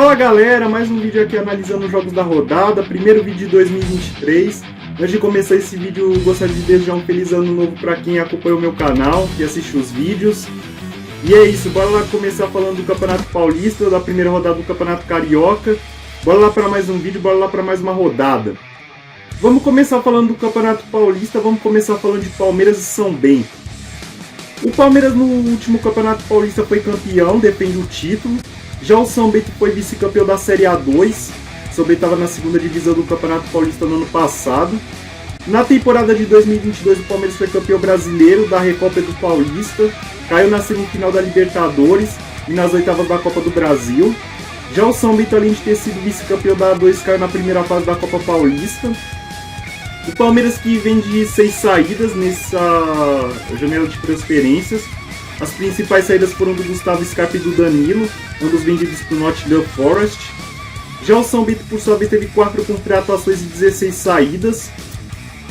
Fala galera, mais um vídeo aqui analisando os jogos da rodada, primeiro vídeo de 2023. Antes de começar esse vídeo, gostaria de desejar um feliz ano novo para quem acompanha o meu canal e assiste os vídeos. E é isso, bora lá começar falando do Campeonato Paulista, da primeira rodada do Campeonato Carioca. Bora lá para mais um vídeo, bora lá para mais uma rodada. Vamos começar falando do Campeonato Paulista, vamos começar falando de Palmeiras e São Bento. O Palmeiras no último Campeonato Paulista foi campeão, defende o título. Já o São Bento foi vice-campeão da Série A2. O São Bento estava na segunda divisão do Campeonato Paulista no ano passado. Na temporada de 2022, o Palmeiras foi campeão brasileiro da Recopa do Paulista. Caiu na semifinal da Libertadores e nas oitavas da Copa do Brasil. Já o São Bento, além de ter sido vice-campeão da A2, caiu na primeira fase da Copa Paulista. O Palmeiras, que vem de 6 saídas nessa janela de transferências. As principais saídas foram do Gustavo Scarpa e do Danilo, ambos vendidos para o Nottingham Forest. Já o São Bento, por sua vez, teve 4 contratações e 16 saídas.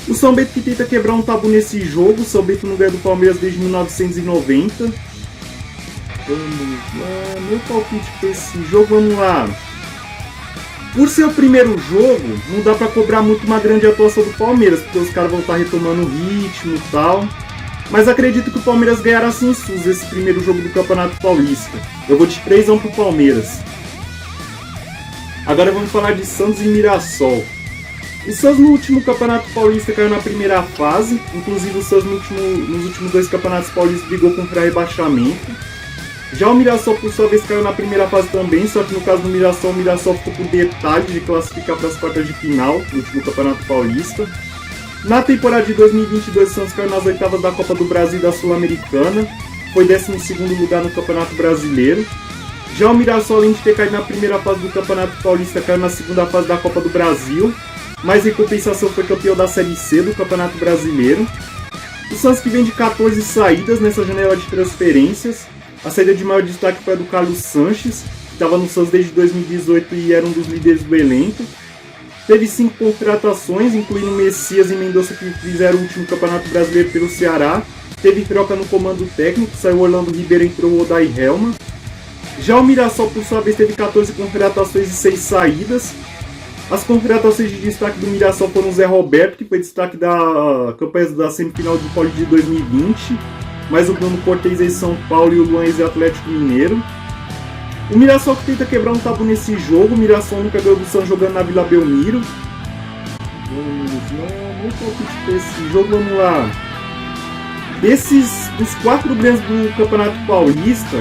O São Bento que tenta quebrar um tabu nesse jogo. O São Bento não ganha do Palmeiras desde 1990. Vamos lá, meu palpite para esse jogo, vamos lá. Por ser o primeiro jogo, não dá para cobrar muito uma grande atuação do Palmeiras, porque os caras vão estar retomando o ritmo e tal. Mas acredito que o Palmeiras ganhará sem SUS esse primeiro jogo do Campeonato Paulista. Eu vou de 3-1 pro Palmeiras. Agora vamos falar de Santos e Mirassol. O Santos no último Campeonato Paulista caiu na primeira fase. Inclusive o Santos nos últimos 2 Campeonatos Paulistas brigou contra rebaixamento. Já o Mirassol, por sua vez, caiu na primeira fase também. Só que no caso do Mirassol, o Mirassol ficou por detalhe de classificar para as quartas de final no último Campeonato Paulista. Na temporada de 2022, o Santos caiu nas oitavas da Copa do Brasil e da Sul-Americana. Foi 12º lugar no Campeonato Brasileiro. Já o Mirassol, além de ter caído na primeira fase do Campeonato Paulista, caiu na segunda fase da Copa do Brasil. Mas em compensação foi campeão da Série C do Campeonato Brasileiro. O Santos, que vem de 14 saídas nessa janela de transferências. A saída de maior destaque foi a do Carlos Sanches, que estava no Santos desde 2018 e era um dos líderes do elenco. Teve 5 contratações, incluindo Messias e Mendonça, que fizeram o último Campeonato Brasileiro pelo Ceará. Teve troca no comando técnico, saiu Orlando Ribeiro e entrou o Odair Helman. Já o Mirassol, por sua vez, teve 14 contratações e 6 saídas. As contratações de destaque do Mirassol foram o Zé Roberto, que foi destaque da campanha da semifinal do Paulista de 2020. Mais o Bruno Cortez em São Paulo e o Luan em Atlético Mineiro. O Mirassol que tenta quebrar um tabu nesse jogo. O Mirassol nunca ganhou do Santos jogando na Vila Belmiro. Vamos lá, muito palpite para esse jogo, vamos lá. Dos 4 grandes do Campeonato Paulista,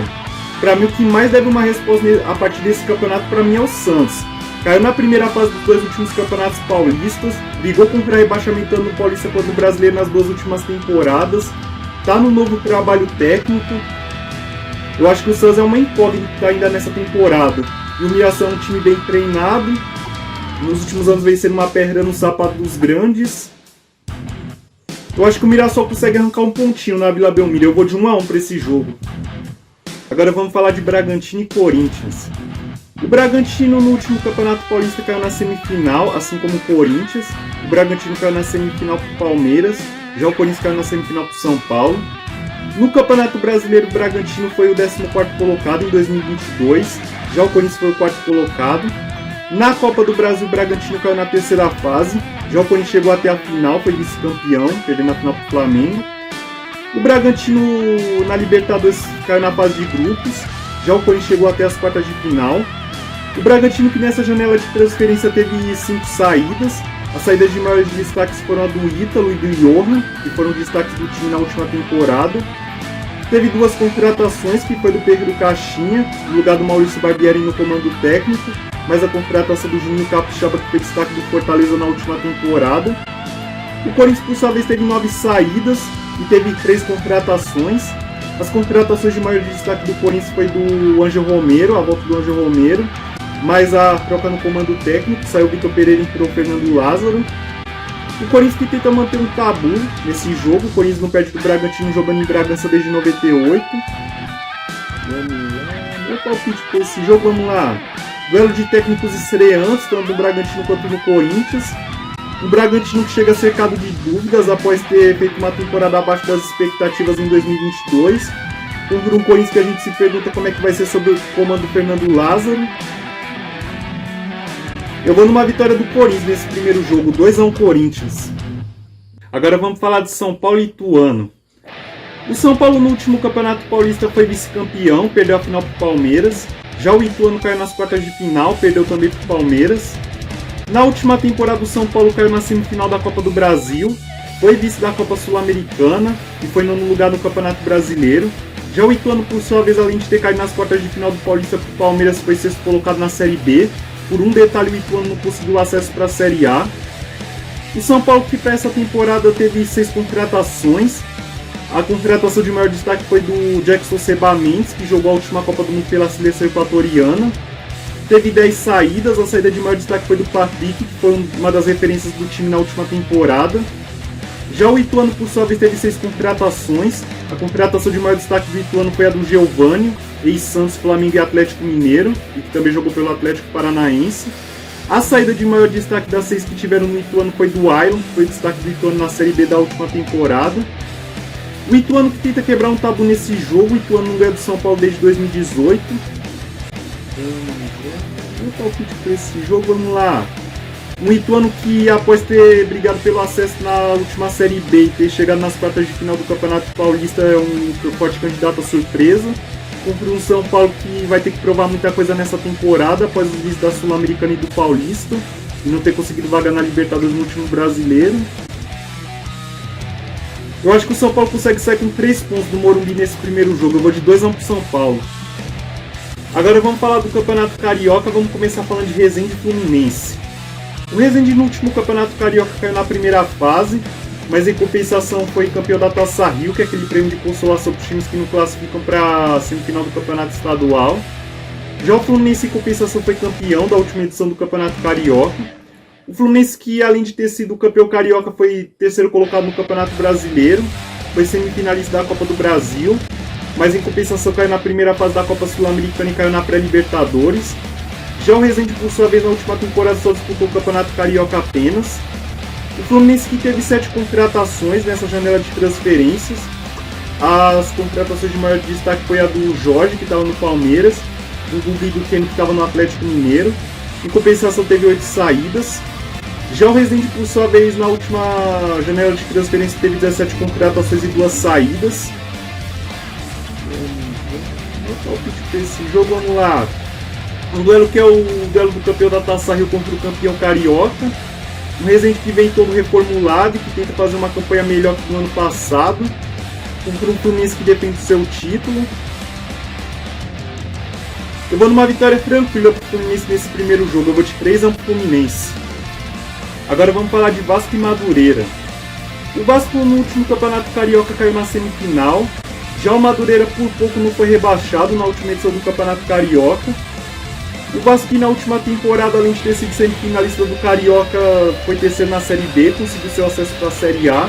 para mim o que mais deve uma resposta a partir desse campeonato para mim é o Santos. Caiu na primeira fase dos 2 últimos campeonatos paulistas, brigou contra rebaixamento no Paulista quanto no Brasileiro nas 2 últimas temporadas, tá no novo trabalho técnico. Eu acho que o Santos é uma incógnita ainda nessa temporada. E o Mirassol é um time bem treinado. Nos últimos anos vem sendo uma pedra no sapato dos grandes. Eu acho que o Mirassol consegue arrancar um pontinho na Vila Belmiro. Eu vou de 1-1 para esse jogo. Agora vamos falar de Bragantino e Corinthians. O Bragantino no último Campeonato Paulista caiu na semifinal, assim como o Corinthians. O Bragantino caiu na semifinal para o Palmeiras. Já o Corinthians caiu na semifinal para o São Paulo. No Campeonato Brasileiro, o Bragantino foi o 14º colocado em 2022. Já o Corinthians foi o 4º colocado. Na Copa do Brasil, o Bragantino caiu na terceira fase. Já o Corinthians chegou até a final, foi vice-campeão, perdendo a final para o Flamengo. O Bragantino na Libertadores caiu na fase de grupos. Já o Corinthians chegou até as quartas de final. O Bragantino, que nessa janela de transferência teve 5 saídas. As saídas de maiores destaques foram a do Ítalo e do Johan, que foram destaques do time na última temporada. Teve 2 contratações, que foi do Pedro Caixinha, no lugar do Maurício Barbieri no comando técnico, mas a contratação do Juninho Capixaba, que foi destaque do Fortaleza na última temporada. O Corinthians, por sua vez, teve 9 saídas e teve 3 contratações. As contratações de maior destaque do Corinthians foi do Ângelo Romero, a volta do Ângelo Romero, mas a troca no comando técnico, saiu o Vitor Pereira e entrou o Fernando Lázaro. O Corinthians que tenta manter um tabu nesse jogo. O Corinthians não perde do Bragantino jogando em Bragança desde 98. Vamos lá, meu palpite para esse jogo, vamos lá. Duelo de técnicos estreantes, tanto no Bragantino quanto no Corinthians. O Bragantino que chega cercado de dúvidas após ter feito uma temporada abaixo das expectativas em 2022. Contra um Corinthians que a gente se pergunta como é que vai ser sob o comando do Fernando Lázaro. Eu vou numa vitória do Corinthians nesse primeiro jogo, 2-1 Corinthians. Agora vamos falar de São Paulo e Ituano. O São Paulo no último Campeonato Paulista foi vice-campeão, perdeu a final para o Palmeiras. Já o Ituano caiu nas quartas de final, perdeu também para o Palmeiras. Na última temporada o São Paulo caiu na semifinal da Copa do Brasil, foi vice da Copa Sul-Americana e foi no lugar no Campeonato Brasileiro. Já o Ituano, por sua vez, além de ter caído nas quartas de final do Paulista para o Palmeiras, foi sexto colocado na Série B. Por um detalhe, o Ituano não conseguiu acesso para a Série A. O São Paulo, que para essa temporada teve 6 contratações. A contratação de maior destaque foi do Jackson Seba Mendes, que jogou a última Copa do Mundo pela seleção equatoriana. Teve 10 saídas, a saída de maior destaque foi do Patrick, que foi uma das referências do time na última temporada. Já o Ituano, por sua vez, teve 6 contratações. A contratação de maior destaque do Ituano foi a do Geovânio, ex-Santos, Flamengo e Atlético Mineiro, e que também jogou pelo Atlético Paranaense. A saída de maior destaque das 6 que tiveram no Ituano foi do Ailon, que foi destaque do Ituano na Série B da última temporada. O Ituano que tenta quebrar um tabu nesse jogo, o Ituano não ganha do São Paulo desde 2018. Meu palpite para esse jogo, vamos lá. Um Ituano que, após ter brigado pelo acesso na última Série B e ter chegado nas quartas de final do Campeonato Paulista, é um forte candidato à surpresa. Contra um São Paulo que vai ter que provar muita coisa nessa temporada, após os vices da Sul-Americana e do Paulista, e não ter conseguido vaga na Libertadores no último Brasileiro. Eu acho que o São Paulo consegue sair com 3 pontos do Morumbi nesse primeiro jogo. Eu vou de 2-1 pro São Paulo. Agora vamos falar do Campeonato Carioca. Vamos começar falando de Resende e Fluminense. O Resende no último Campeonato Carioca caiu na primeira fase, mas em compensação foi campeão da Taça Rio, que é aquele prêmio de consolação para os times que não classificam para a semifinal do Campeonato Estadual. Já o Fluminense em compensação foi campeão da última edição do Campeonato Carioca. O Fluminense, que além de ter sido campeão carioca, foi terceiro colocado no Campeonato Brasileiro, foi semifinalista da Copa do Brasil, mas em compensação caiu na primeira fase da Copa Sul-Americana e caiu na pré-Libertadores. Já o Resende, por sua vez, na última temporada só disputou o Campeonato Carioca apenas. O Fluminense, que teve 7 contratações nessa janela de transferências. As contratações de maior destaque foi a do Jorge, que estava no Palmeiras, do Gugu e do Keno, que estava no Atlético Mineiro. Em compensação teve 8 saídas. Já o Resende, por sua vez, na última janela de transferência teve 17 contratações e 2 saídas. Meu palpite para esse jogo, vamos lá. Um duelo que é o duelo do campeão da Taça Rio contra o campeão carioca. Um Resende que vem todo reformulado e que tenta fazer uma campanha melhor que no ano passado. Contra um Fluminense que defende o seu título. Eu vou numa vitória tranquila para o Fluminense nesse primeiro jogo. Eu vou de 3-1 para o Fluminense. Agora vamos falar de Vasco e Madureira. O Vasco no último Campeonato Carioca caiu na semifinal. Já o Madureira por pouco não foi rebaixado na última edição do Campeonato Carioca. O Vasco, que na última temporada, além de ter sido semifinalista do Carioca, foi terceiro na Série B, conseguiu seu acesso para a Série A.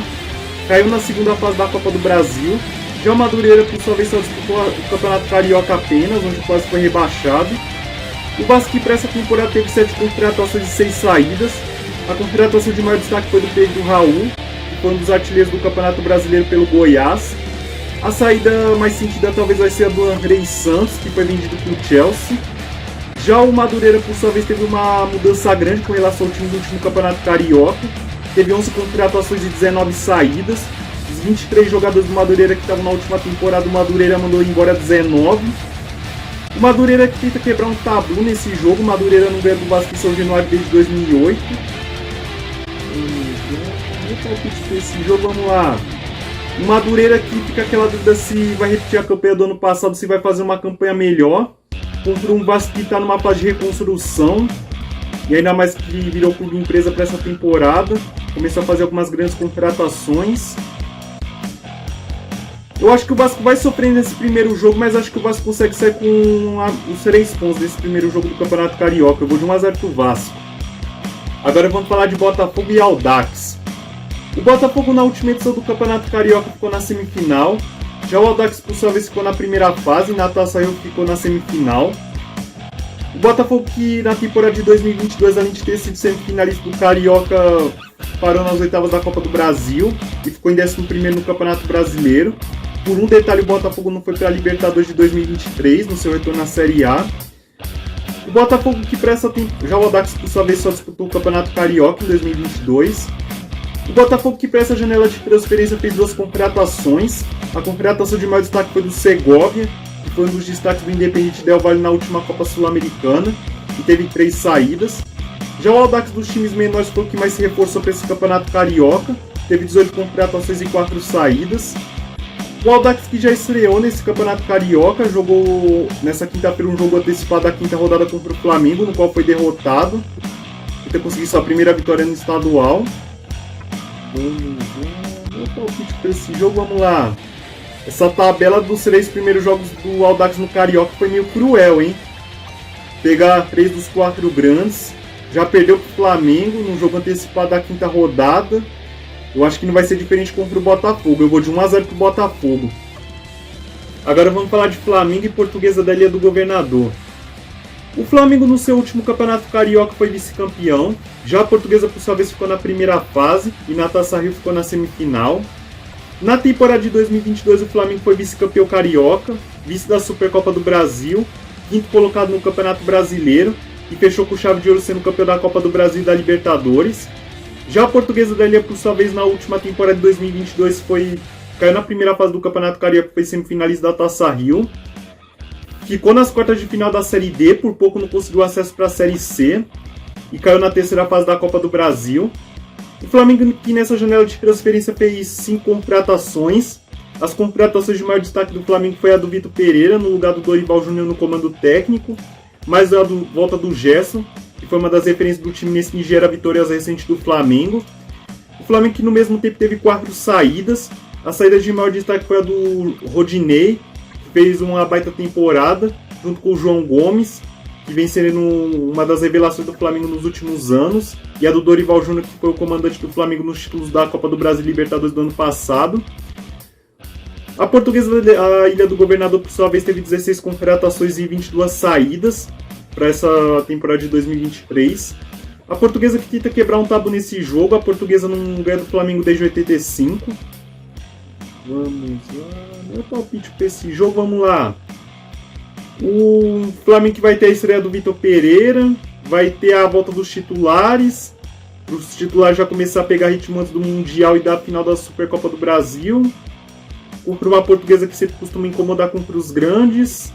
Caiu na segunda fase da Copa do Brasil. Já o Madureira, por sua vez, só disputou o Campeonato Carioca apenas, onde quase foi rebaixado. O Vasco, que para essa temporada teve 7 contratações e 6 saídas. A contratação de maior destaque foi do Pedro Raul, que foi um dos artilheiros do Campeonato Brasileiro pelo Goiás. A saída mais sentida talvez vai ser a do Andrei Santos, que foi vendido para o Chelsea. Já o Madureira, por sua vez, teve uma mudança grande com relação ao time do último Campeonato Carioca. Teve 11 contratações e 19 saídas. Os 23 jogadores do Madureira que estavam na última temporada, o Madureira mandou embora 19. O Madureira que tenta quebrar um tabu nesse jogo. O Madureira não ganha do Vasco em São Januário desde 2008. Meu palpite para esse jogo, vamos lá. O Madureira que fica aquela dúvida se vai repetir a campanha do ano passado, se vai fazer uma campanha melhor. Contra um Vasco que está numa fase de reconstrução. E ainda mais que virou clube empresa para essa temporada. Começou a fazer algumas grandes contratações. Eu acho que o Vasco vai sofrer nesse primeiro jogo, mas acho que o Vasco consegue sair com os 3 pontos nesse primeiro jogo do Campeonato Carioca. Eu vou de 1-0 pro Vasco. Agora vamos falar de Botafogo e Audax. O Botafogo na última edição do Campeonato Carioca ficou na semifinal. Já o Audax, por sua vez, ficou na primeira fase. Na Taça Rio ficou na semifinal. O Botafogo, que na temporada de 2022, além de ter sido semifinalista do Carioca, parou nas oitavas da Copa do Brasil e ficou em 11º no Campeonato Brasileiro. Por um detalhe, o Botafogo não foi para a Libertadores de 2023, no seu retorno na Série A. O Botafogo que presta já o Audax por sua vez só disputou o Campeonato Carioca em 2022. O Botafogo que presta a janela de transferência fez 2 contratações. A contratação de maior destaque foi do Segovia, que foi um dos destaques do Independiente Del Valle na última Copa Sul-Americana, e teve 3 saídas. Já o Audax dos times menores foi o que mais se reforçou para esse Campeonato Carioca, teve 18 contratações e 4 saídas. O Audax que já estreou nesse Campeonato Carioca, jogou nessa quinta-feira um jogo antecipado da 5ª rodada contra o Flamengo, no qual foi derrotado, e ter conseguido sua primeira vitória no estadual. Meu palpite para esse jogo, vamos lá. Essa tabela dos 3 primeiros jogos do Audax no Carioca foi meio cruel, hein? Pegar 3 dos 4 grandes, já perdeu pro Flamengo no jogo antecipado da 5ª rodada. Eu acho que não vai ser diferente contra o Botafogo. Eu vou de 1-0 pro Botafogo. Agora vamos falar de Flamengo e Portuguesa da Ilha do Governador. O Flamengo no seu último Campeonato Carioca foi vice-campeão. Já a Portuguesa por sua vez ficou na primeira fase e na Taça Rio ficou na semifinal. Na temporada de 2022 o Flamengo foi vice-campeão carioca, vice da Supercopa do Brasil, 5º colocado no Campeonato Brasileiro e fechou com chave de ouro sendo campeão da Copa do Brasil e da Libertadores. Já a Portuguesa da Ilha, por sua vez, na última temporada de 2022, caiu na primeira fase do Campeonato Carioca, foi semifinalista da Taça Rio. Ficou nas quartas de final da Série D, por pouco não conseguiu acesso para a Série C. E caiu na 3ª fase da Copa do Brasil. O Flamengo, que nessa janela de transferência fez 5 contratações. As contratações de maior destaque do Flamengo foi a do Vitor Pereira, no lugar do Dorival Júnior no comando técnico. Mais a volta do Gerson, que foi uma das referências do time nesse Nigéria vitoriosa recente do Flamengo. O Flamengo que no mesmo tempo teve 4 saídas. A saída de maior destaque foi a do Rodinei, que fez uma baita temporada, junto com o João Gomes, que vem sendo uma das revelações do Flamengo nos últimos anos, e a do Dorival Júnior, que foi o comandante do Flamengo nos títulos da Copa do Brasil e Libertadores do ano passado. A Portuguesa da Ilha do Governador, por sua vez, teve 16 contratações e 22 saídas para essa temporada de 2023. A Portuguesa que tenta quebrar um tabu nesse jogo. A Portuguesa não ganha do Flamengo desde 85. Vamos lá. Meu palpite para esse jogo, vamos lá. O Flamengo que vai ter a estreia do Vitor Pereira. Vai ter a volta dos titulares. Os titulares já começar a pegar ritmo antes do Mundial e da final da Supercopa do Brasil. Contra uma Portuguesa que sempre costuma incomodar contra os grandes.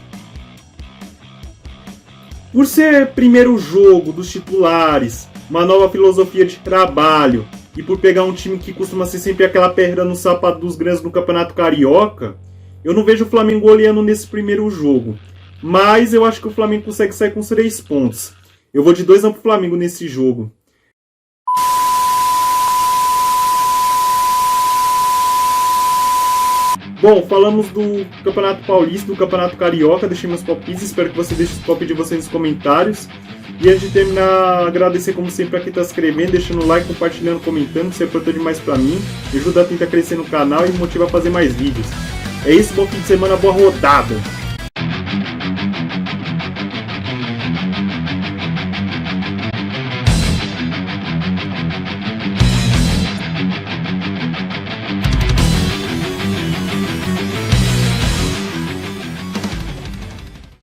Por ser primeiro jogo dos titulares, uma nova filosofia de trabalho, e por pegar um time que costuma ser sempre aquela pedra no sapato dos grandes no Campeonato Carioca, eu não vejo o Flamengo goleando nesse primeiro jogo. Mas eu acho que o Flamengo consegue sair com os 3 pontos. Eu vou de 2-1 pro Flamengo nesse jogo. Bom, falamos do Campeonato Paulista, do Campeonato Carioca, deixei meus palpites, espero que você deixe os palpites de vocês nos comentários. E antes de terminar, agradecer como sempre a quem está se inscrevendo, deixando o like, compartilhando, comentando, isso é importante demais para mim, me ajuda a tentar crescer no canal e me motiva a fazer mais vídeos. É isso, bom fim de semana, boa rodada!